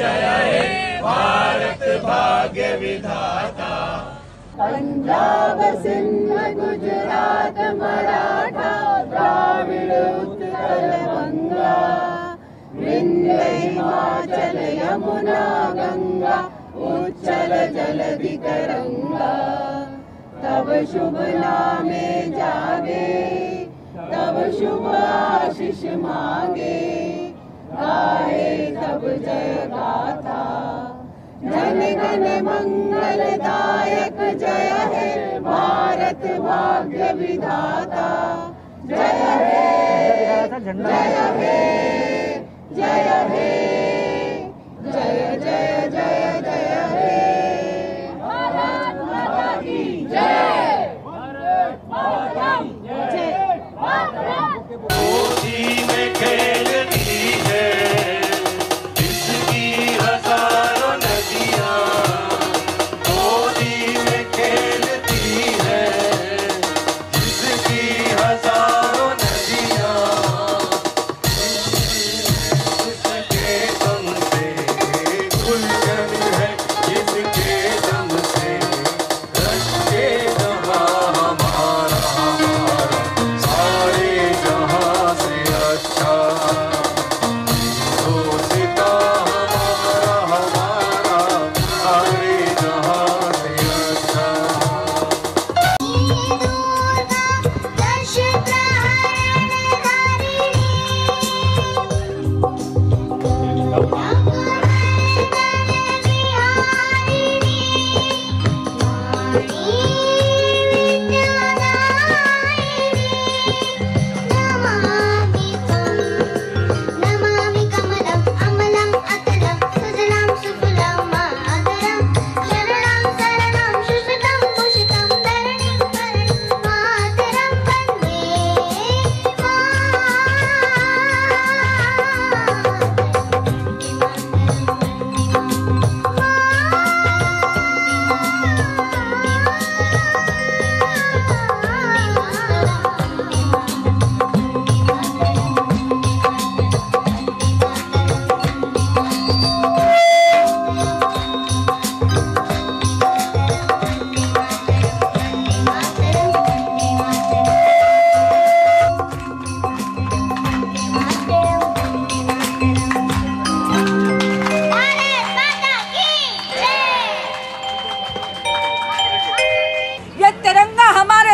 जय हे भारत भाग्य विधाता। पंजाब सिंध गुजरात मराठा द्राविड़ उत्कल बंगा, विंध्य हिमाचल यमुना गंगा, उच्चल जलधि तरंगा। तब शुभ नामे जागे, तब शुभ आशीष मांगे, गाए तब जय गाथा। जन गण मंगलदायक जय हे भारत भाग्य विधाता। जय हे जय हे जय हे जय जय जय जय हे। भारत माता की जय, भारत माता की जय। गोदी में खेलती है इसकी हजारों नदियाँ, गोदी में खेलती है इसकी हजारों नदियाँ। इसके दम से गुलशन है, इसके दम से रश्के जहाँ हमारा, सारे जहाँ से अच्छा दोस्ता हमारा, सारे जहाँ से अच्छा। नमामि कमलम् अमलम् अतलं सुजलां सुफलां मातरं, शरणं शरणं शुश्रुतं पुष्पितं धरणीं धरणीं मातरं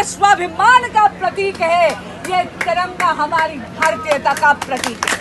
स्वाभिमान का प्रतीक है, ये तिरंगा हमारी भारतीयता का प्रतीक है।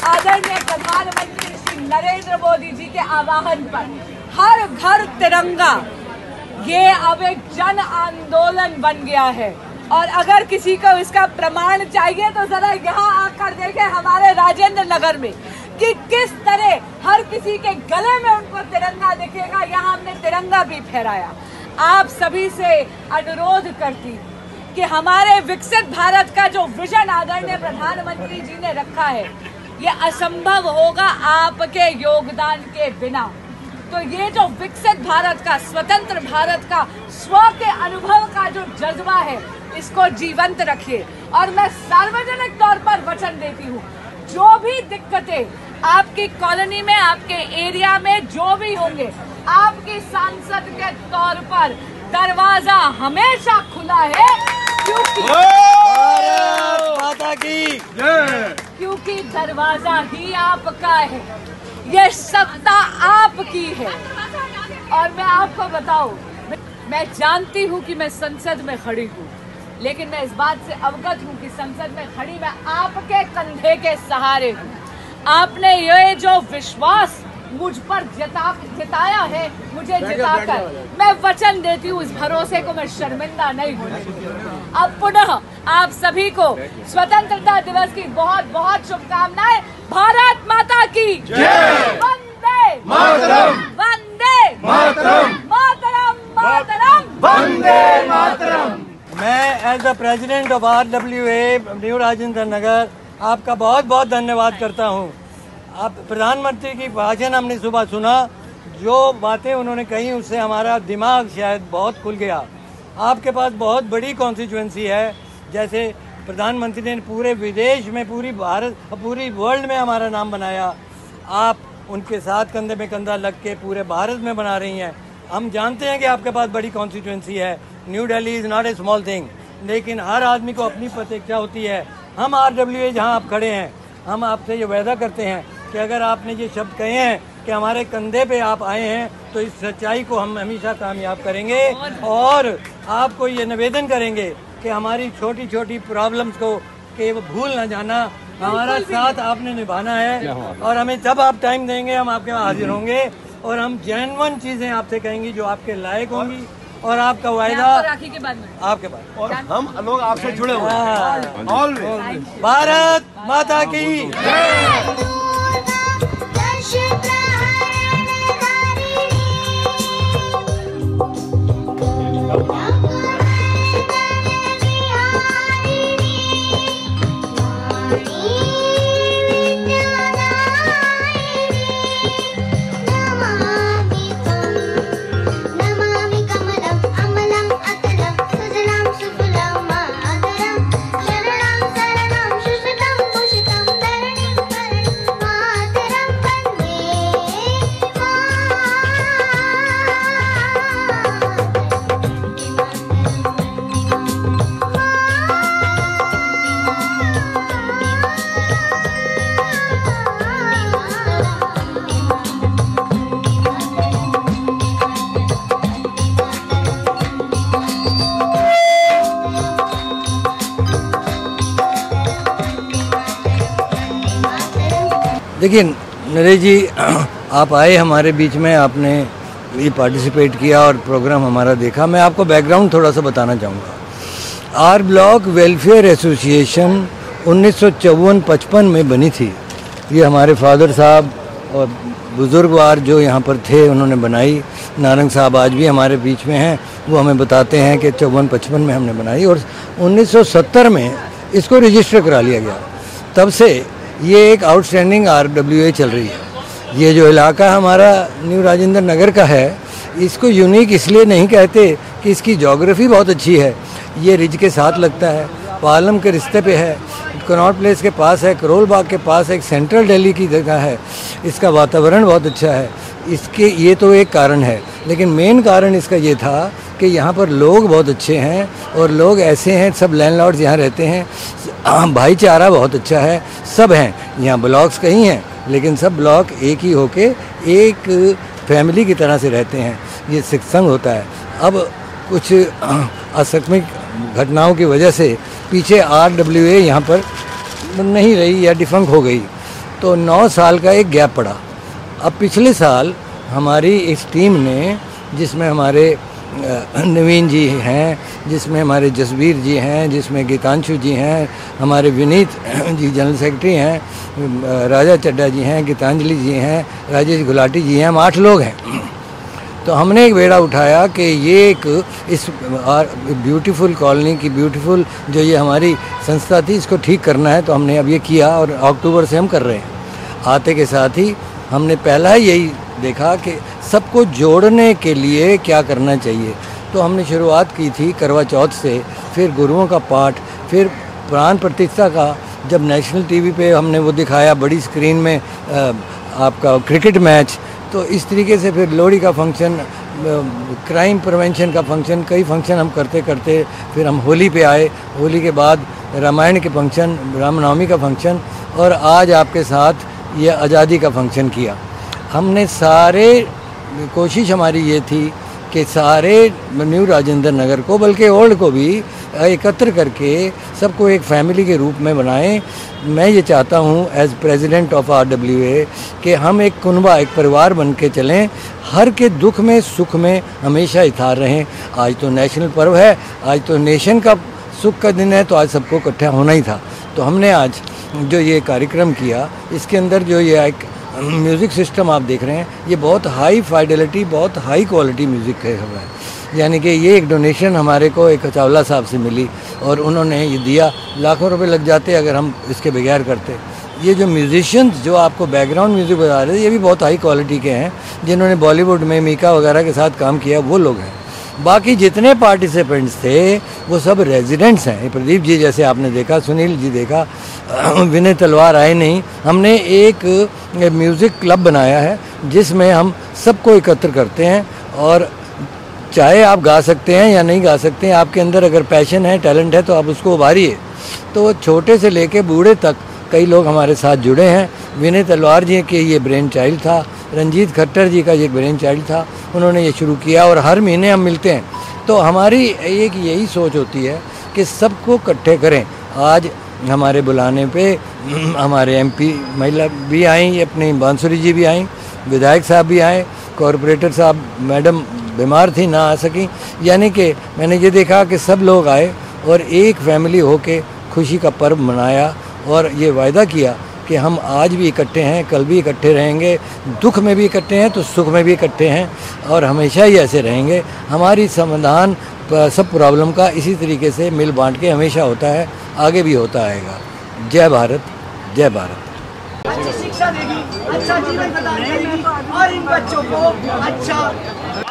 आदरणीय प्रधानमंत्री श्री नरेंद्र मोदी जी के आह्वान पर हर घर तिरंगा, ये अब एक जन आंदोलन बन गया है। और अगर किसी को इसका प्रमाण चाहिए तो जरा यहाँ आकर देखें हमारे राजेंद्र नगर में कि किस तरह हर किसी के गले में उनको तिरंगा दिखेगा। यहाँ हमने तिरंगा भी फहराया। आप सभी से अनुरोध करती कि हमारे विकसित भारत का जो विजन आदरणीय प्रधानमंत्री जी ने रखा है, ये असंभव होगा आपके योगदान के बिना। तो ये जो विकसित भारत का, स्वतंत्र भारत का स्व के अनुभव का जो जज्बा है, इसको जीवंत रखिए। और मैं सार्वजनिक तौर पर वचन देती हूँ, जो भी दिक्कतें आपकी कॉलोनी में, आपके एरिया में जो भी होंगे, आपकी सांसद के तौर पर दरवाजा हमेशा खुला है, क्योंकि दरवाजा ही आपका है, ये सत्ता आपकी है। और मैं आपको बताऊं, मैं जानती हूं कि मैं संसद में खड़ी हूं, लेकिन मैं इस बात से अवगत हूं कि संसद में खड़ी मैं आपके कंधे के सहारे हूं। आपने ये जो विश्वास मुझ पर जताया है, मुझे जिताकर मैं वचन देती हूँ, इस भरोसे को मैं शर्मिंदा नहीं होने दूंगी। अब पुनः आप सभी को स्वतंत्रता दिवस की बहुत बहुत शुभकामनाएं। भारत माता की जय। वंदे मातरम, वंदे मातरम, मातरम मातरम, वंदे मातरम। मैं as the president of RWA new Rajendra Nagar आपका बहुत बहुत धन्यवाद करता हूँ। आप प्रधानमंत्री की भाषण हमने सुबह सुना, जो बातें उन्होंने कही उससे हमारा दिमाग शायद बहुत खुल गया। आपके पास बहुत बड़ी कॉन्स्टिट्यूएंसी है, जैसे प्रधानमंत्री ने पूरे विदेश में, पूरी भारत, पूरी वर्ल्ड में हमारा नाम बनाया। आप उनके साथ कंधे में कंधा लग के पूरे भारत में बना रही हैं। हम जानते हैं कि आपके पास बड़ी कॉन्स्टिट्यूंसी है, new Delhi is not a small thing, लेकिन हर आदमी को अपनी प्रतीक्षा होती है। हम RWA जहां आप खड़े हैं, हम आपसे ये वादा करते हैं कि अगर आपने ये शब्द कहे हैं कि हमारे कंधे पे आप आए हैं, तो इस सच्चाई को हम हमेशा कामयाब करेंगे और आपको ये निवेदन करेंगे कि हमारी छोटी छोटी प्रॉब्लम्स को कि वो भूल ना जाना, हमारा साथ आपने निभाना है और हमें जब आप टाइम देंगे हम आपके वहाँ हाजिर होंगे और हम जेन्युइन चीज़ें आपसे कहेंगे जो आपके लायक होंगी और आपका वायदा राखी के बाद में आपके पास। और हम लोग आपसे जुड़े हुए हैं ऑलवेज। भारत माता की नमामि कमलम् अमलम् अतलं सुजलां सुफलां मातरं शरणं शरणं शुश्रुतं पुष्पितं धरणीं मातरं देखिए नरेश जी, आप आए हमारे बीच में, आपने ये पार्टिसिपेट किया और प्रोग्राम हमारा देखा। मैं आपको बैकग्राउंड थोड़ा सा बताना चाहूँगा। आर ब्लॉक वेलफेयर एसोसिएशन 1954-55 में बनी थी। ये हमारे फादर साहब और बुजुर्गवार जो यहाँ पर थे उन्होंने बनाई। नारंग साहब आज भी हमारे बीच में हैं, वो हमें बताते हैं कि 54-55 में हमने बनाई और 1970 में इसको रजिस्टर करा लिया गया। तब से ये एक आउटस्टैंडिंग RWA चल रही है। ये जो इलाका हमारा न्यू राजेंद्र नगर का है, इसको यूनिक इसलिए नहीं कहते कि इसकी ज्योग्राफी बहुत अच्छी है। ये रिज के साथ लगता है, पालम के रिश्ते पे है, कनॉट प्लेस के पास है, करोल बाग के पास एक सेंट्रल दिल्ली की जगह है। इसका वातावरण बहुत अच्छा है। इसके ये तो एक कारण है, लेकिन मेन कारण इसका ये था कि यहाँ पर लोग बहुत अच्छे हैं और लोग ऐसे हैं, सब लैंडलॉर्ड्स यहाँ रहते हैं, भाईचारा बहुत अच्छा है, सब हैं यहाँ। ब्लॉक्स कहीं हैं लेकिन सब ब्लॉक एक ही होके एक फैमिली की तरह से रहते हैं। ये सत्संग होता है। अब कुछ आकस्मिक घटनाओं की वजह से पीछे RWA यहाँ पर नहीं रही या डिफंक हो गई, तो 9 साल का एक गैप पड़ा। अब पिछले साल हमारी इस टीम ने, जिसमें हमारे नवीन जी हैं, जिसमें हमारे जसबीर जी हैं, जिसमें गीतांशु जी हैं, हमारे विनीत जी जनरल सेक्रेटरी हैं, राजा चड्डा जी हैं, गीतांजलि जी हैं, राजेश गुलाटी जी हैं, हम 8 लोग हैं। तो हमने एक बेड़ा उठाया कि ये एक इस ब्यूटीफुल कॉलोनी की ब्यूटीफुल जो ये हमारी संस्था थी, इसको ठीक करना है। तो हमने अब ये किया और अक्टूबर से हम कर रहे हैं। आते के साथ ही हमने पहला यही देखा कि सबको जोड़ने के लिए क्या करना चाहिए। तो हमने शुरुआत की थी करवा चौथ से, फिर गुरुओं का पाठ, फिर प्राण प्रतिष्ठा का। जब नेशनल टीवी पे हमने वो दिखाया बड़ी स्क्रीन में आपका क्रिकेट मैच, तो इस तरीके से फिर लोहड़ी का फंक्शन, क्राइम प्रिवेंशन का फंक्शन, कई फंक्शन हम करते करते फिर हम होली पे आए। होली के बाद रामायण के फंक्शन, रामनवमी का फंक्शन और आज आपके साथ ये आज़ादी का फंक्शन किया। हमने सारे कोशिश हमारी ये थी कि सारे न्यू राजेंद्र नगर को, बल्कि ओल्ड को भी एकत्र करके सबको एक फैमिली के रूप में बनाएं। मैं ये चाहता हूँ एज प्रेसिडेंट ऑफ RWA कि हम एक कुनबा, एक परिवार बन के चलें, हर के दुख में सुख में हमेशा इतार रहें। आज तो नेशनल पर्व है, आज तो नेशन का सुख का दिन है, तो आज सबको इकट्ठा होना ही था। तो हमने आज जो ये कार्यक्रम किया, इसके अंदर जो ये एक म्यूज़िक सिस्टम आप देख रहे हैं, ये बहुत हाई फाइडेलिटी, बहुत हाई क्वालिटी म्यूज़िक है हमारा। यानी कि ये एक डोनेशन हमारे को एक चावला साहब से मिली और उन्होंने ये दिया। लाखों रुपए लग जाते अगर हम इसके बगैर करते। ये जो म्यूजिशियंस जो आपको बैकग्राउंड म्यूज़िक बजा रहे हैं, ये भी बहुत हाई क्वालिटी के हैं, जिन्होंने बॉलीवुड में मीका वगैरह के साथ काम किया, वो लोग हैं। बाकी जितने पार्टिसिपेंट्स थे वो सब रेजिडेंट्स हैं। प्रदीप जी जैसे आपने देखा, सुनील जी देखा, विनय तलवार आए नहीं। हमने एक म्यूज़िक क्लब बनाया है जिसमें हम सबको एकत्र करते हैं, और चाहे आप गा सकते हैं या नहीं गा सकते हैं, आपके अंदर अगर पैशन है, टैलेंट है तो आप उसको उभारिए। तो छोटे से लेके बूढ़े तक कई लोग हमारे साथ जुड़े हैं। विनय तलवार जी के ये ब्रेन चाइल्ड था, रंजीत खट्टर जी का ये ब्रेन चाइल्ड था, उन्होंने ये शुरू किया और हर महीने हम मिलते हैं। तो हमारी एक यही सोच होती है कि सबको इकट्ठे करें। आज हमारे बुलाने पे हमारे एमपी महिला भी आई, अपनी बांसुरी जी भी आई, विधायक साहब भी आए, कॉरपोरेटर साहब मैडम बीमार थी ना आ सकी, यानी कि मैंने ये देखा कि सब लोग आए और एक फैमिली होके खुशी का पर्व मनाया और ये वायदा किया कि हम आज भी इकट्ठे हैं, कल भी इकट्ठे रहेंगे, दुख में भी इकट्ठे हैं तो सुख में भी इकट्ठे हैं और हमेशा ही ऐसे रहेंगे। हमारी समाधान सब प्रॉब्लम का इसी तरीके से मिल बांट के हमेशा होता है, आगे भी होता आएगा। जय भारत, जय भारत। अच्छी शिक्षा देगी, अच्छा जीवन प्रदान करेगी और इन बच्चों को अच्छा